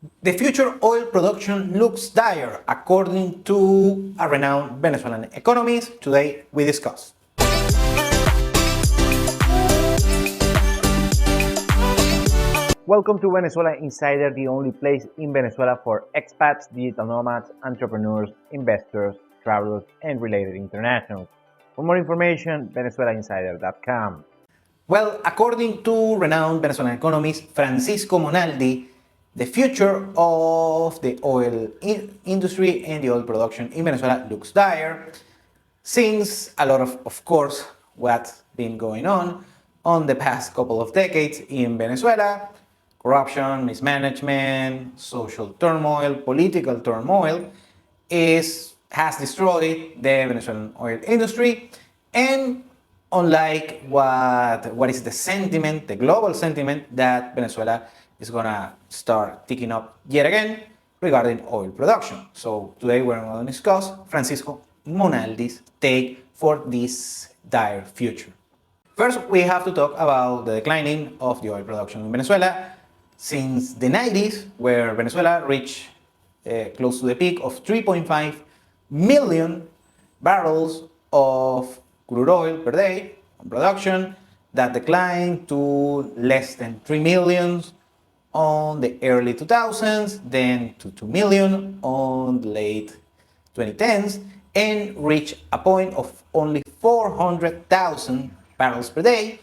The future oil production looks dire, according to a renowned Venezuelan economist. Today we discuss. Welcome to Venezuela Insider, the only place in Venezuela for expats, digital nomads, entrepreneurs, investors, travelers, and related internationals. For more information, venezuelainsider.com. Well, according to renowned Venezuelan economist Francisco Monaldi, the future of the oil industry and the oil production in Venezuela looks dire, since a lot of course, what's been going on the past couple of decades in Venezuela: corruption, mismanagement, social turmoil, political turmoil, has destroyed the Venezuelan oil industry. And unlike what is the sentiment, the global sentiment, that Venezuela is gonna start ticking up yet again regarding oil production. So today we're going to discuss Francisco Monaldi's take for this dire future. First, we have to talk about the declining of the oil production in Venezuela since the 90s, where Venezuela reached close to the peak of 3.5 million barrels of crude oil per day on production. That declined to less than 3 million on the early 2000s, then to 2 million on the late 2010s, and reached a point of only 400,000 barrels per day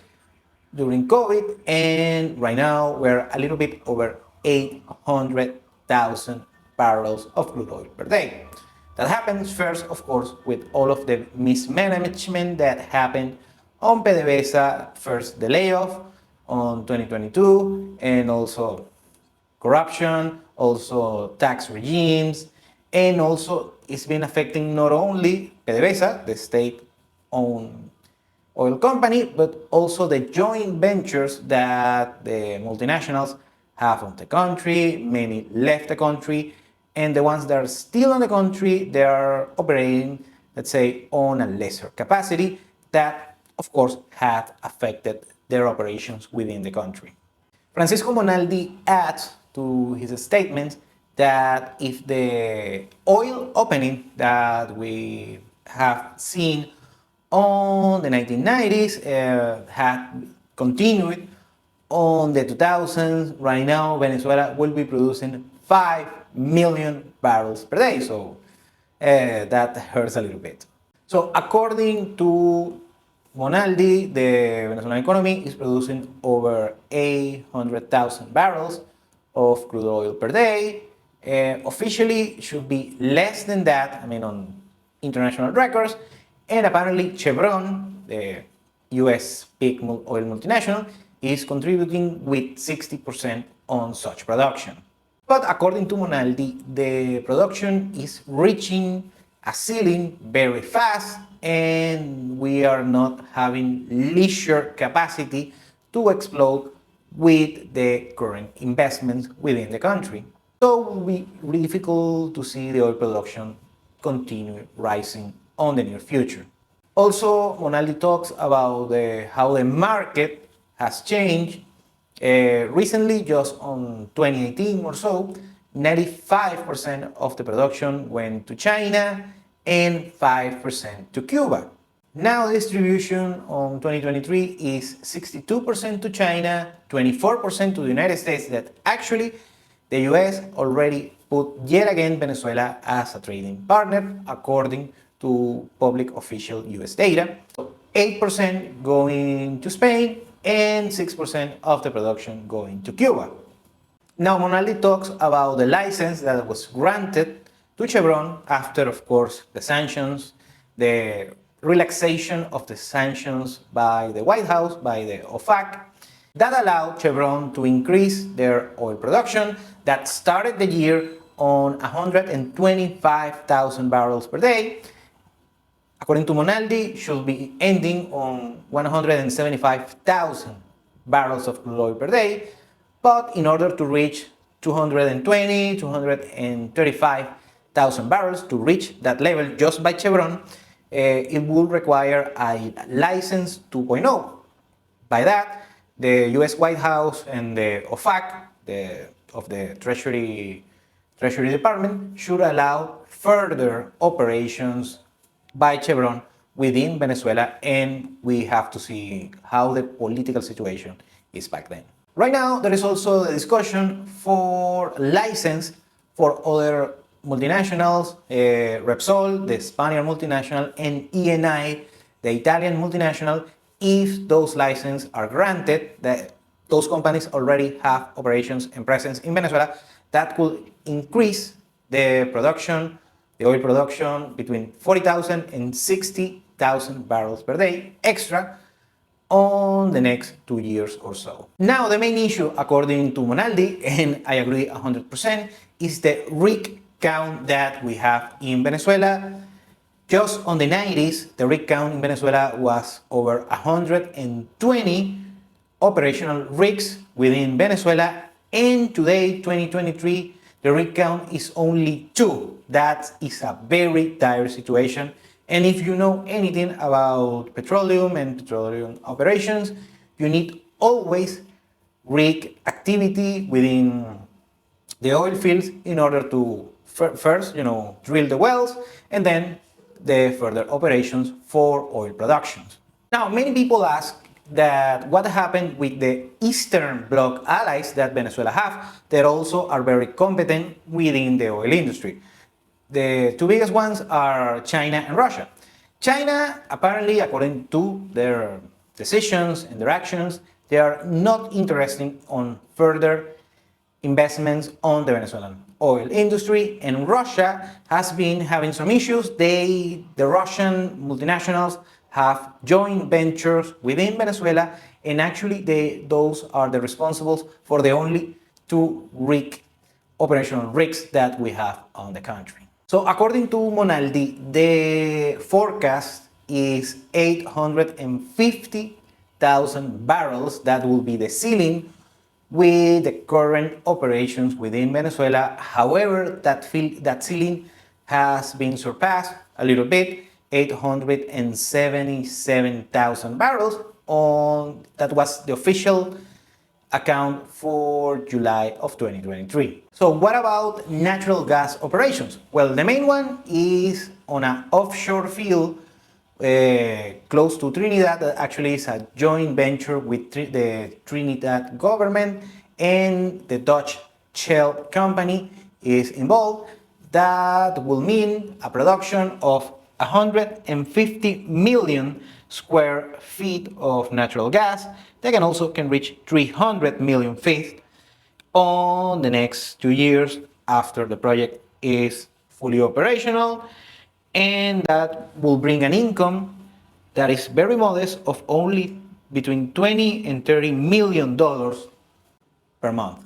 during COVID, and right now we're a little bit over 800,000 barrels of crude oil per day. That happens first, of course, with all of the mismanagement that happened on PDVSA, first the layoff on 2022, and also corruption, also tax regimes, and also it's been affecting not only PDVSA, the state-owned oil company, but also the joint ventures that the multinationals have on the country. Many left the country, and the ones that are still in the country, they are operating, let's say, on a lesser capacity that, of course, had affected their operations within the country. Francisco Monaldi adds to his statement that if the oil opening that we have seen on the 1990s had continued on the 2000s, right now Venezuela will be producing 5 million barrels per day. So that hurts a little bit. So according to Monaldi, the Venezuelan economy is producing over 800,000 barrels of crude oil per day. Officially should be less than that, on international records. And apparently Chevron, the US big oil multinational, is contributing with 60% on such production. But according to Monaldi, the production is reaching a ceiling very fast, and we are not having leisure capacity to explode with the current investments within the country. So it will be really difficult to see the oil production continue rising on the near future. Also, Monaldi talks about how the market has changed. Recently, just on 2018 or so, 95% of the production went to China and 5% to Cuba. Now the distribution on 2023 is 62% to China, 24% to the United States. That actually the US already put yet again Venezuela as a trading partner according to public official US data. So 8% going to Spain and 6% of the production going to Cuba. Now Monaldi talks about the license that was granted to Chevron after, of course, the sanctions, the relaxation of the sanctions by the White House, by the OFAC, that allowed Chevron to increase their oil production that started the year on 125,000 barrels per day. According to Monaldi, should be ending on 175,000 barrels of crude oil per day. But in order to reach 220, 235,000 barrels, to reach that level just by Chevron, it will require a license 2.0. By that, the US White House and the OFAC, the of the Treasury Department should allow further operations by Chevron within Venezuela, and we have to see how the political situation is back then. Right now, there is also a discussion for license for other multinationals, Repsol, the Spanish multinational, and ENI, the Italian multinational. If those licenses are granted, that those companies already have operations and presence in Venezuela, that could increase the production, the oil production, between 40,000 and 60,000 barrels per day extra on the next 2 years or so. Now, the main issue, according to Monaldi, and I agree 100%, is the rig count that we have in Venezuela. Just on the 90s, the rig count in Venezuela was over 120 operational rigs within Venezuela, and today, 2023, the rig count is only 2. That is a very dire situation. And if you know anything about petroleum and petroleum operations, you need always rig activity within the oil fields in order to first, drill the wells, and then the further operations for oil productions. Now, many people ask that what happened with the Eastern Bloc allies that Venezuela have that also are very competent within the oil industry. The two biggest ones are China and Russia. China, apparently, according to their decisions and their actions, they are not interested on further investments on the Venezuelan oil industry, and Russia has been having some issues. The Russian multinationals have joint ventures within Venezuela, and actually those are the responsibles for the only 2 operational rigs that we have on the country. So according to Monaldi, the forecast is 850,000 barrels. That will be the ceiling with the current operations within Venezuela. However, that ceiling has been surpassed a little bit, 877,000 barrels. That was the official account for July of 2023. So what about natural gas operations? Well, the main one is on an offshore field close to Trinidad. That actually is a joint venture with the Trinidad government, and the Dutch Shell company is involved. That will mean a production of 150 million square feet of natural gas. They can reach 300 million feet on the next 2 years after the project is fully operational, and that will bring an income that is very modest of only between 20 and 30 million dollars per month.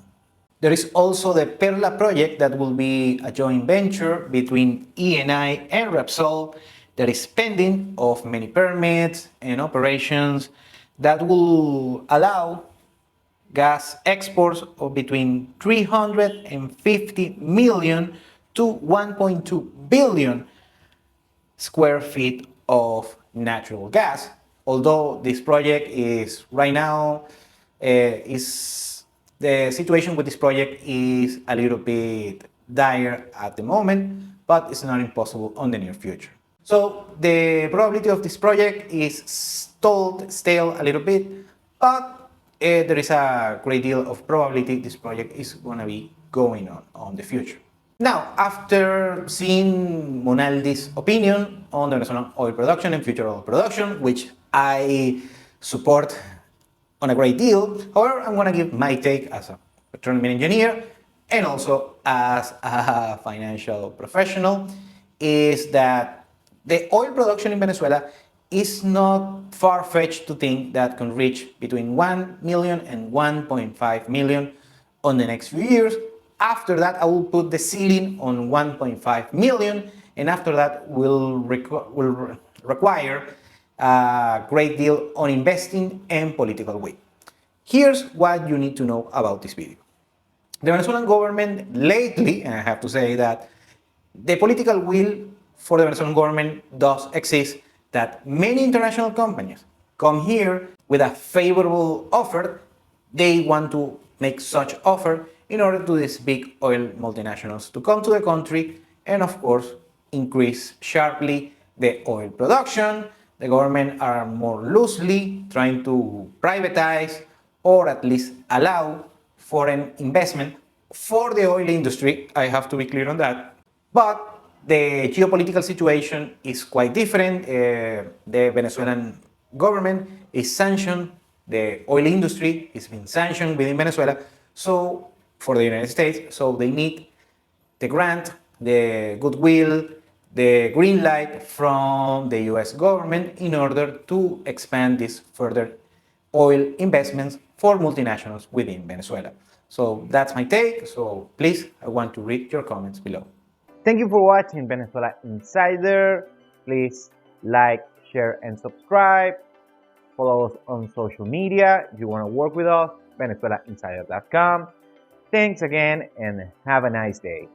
There is also the Perla project that will be a joint venture between ENI and Repsol that is pending of many permits and operations that will allow gas exports of between 350 million to 1.2 billion square feet of natural gas. Although this project is right now, the situation with this project is a little bit dire at the moment, but it's not impossible on the near future. So the probability of this project is stalled a little bit, but there is a great deal of probability this project is going to be going on the future. Now, after seeing Monaldi's opinion on the Venezuelan oil production and future oil production, which I support on a great deal, however, I'm going to give my take as a petroleum engineer and also as a financial professional, is that the oil production in Venezuela is not far-fetched to think that can reach between 1 million and 1.5 million on the next few years. After that, I will put the ceiling on 1.5 million, and after that will require a great deal on investing and political will. Here's what you need to know about this video. The Venezuelan government lately, and I have to say that the political will for the Venezuelan government does exist, that many international companies come here with a favorable offer. They want to make such offer in order to these big oil multinationals to come to the country and, of course, increase sharply the oil production. The government are more loosely trying to privatize or at least allow foreign investment for the oil industry. I have to be clear on that. But the geopolitical situation is quite different. The Venezuelan government is sanctioned. The oil industry is being sanctioned within Venezuela. So for the United States, so they need the grant, the goodwill, the green light from the US government in order to expand these further oil investments for multinationals within Venezuela. So that's my take. So please, I want to read your comments below. Thank you for watching Venezuela Insider. Please like, share, and subscribe. Follow us on social media. If you want to work with us, venezuelainsider.com. Thanks again and have a nice day.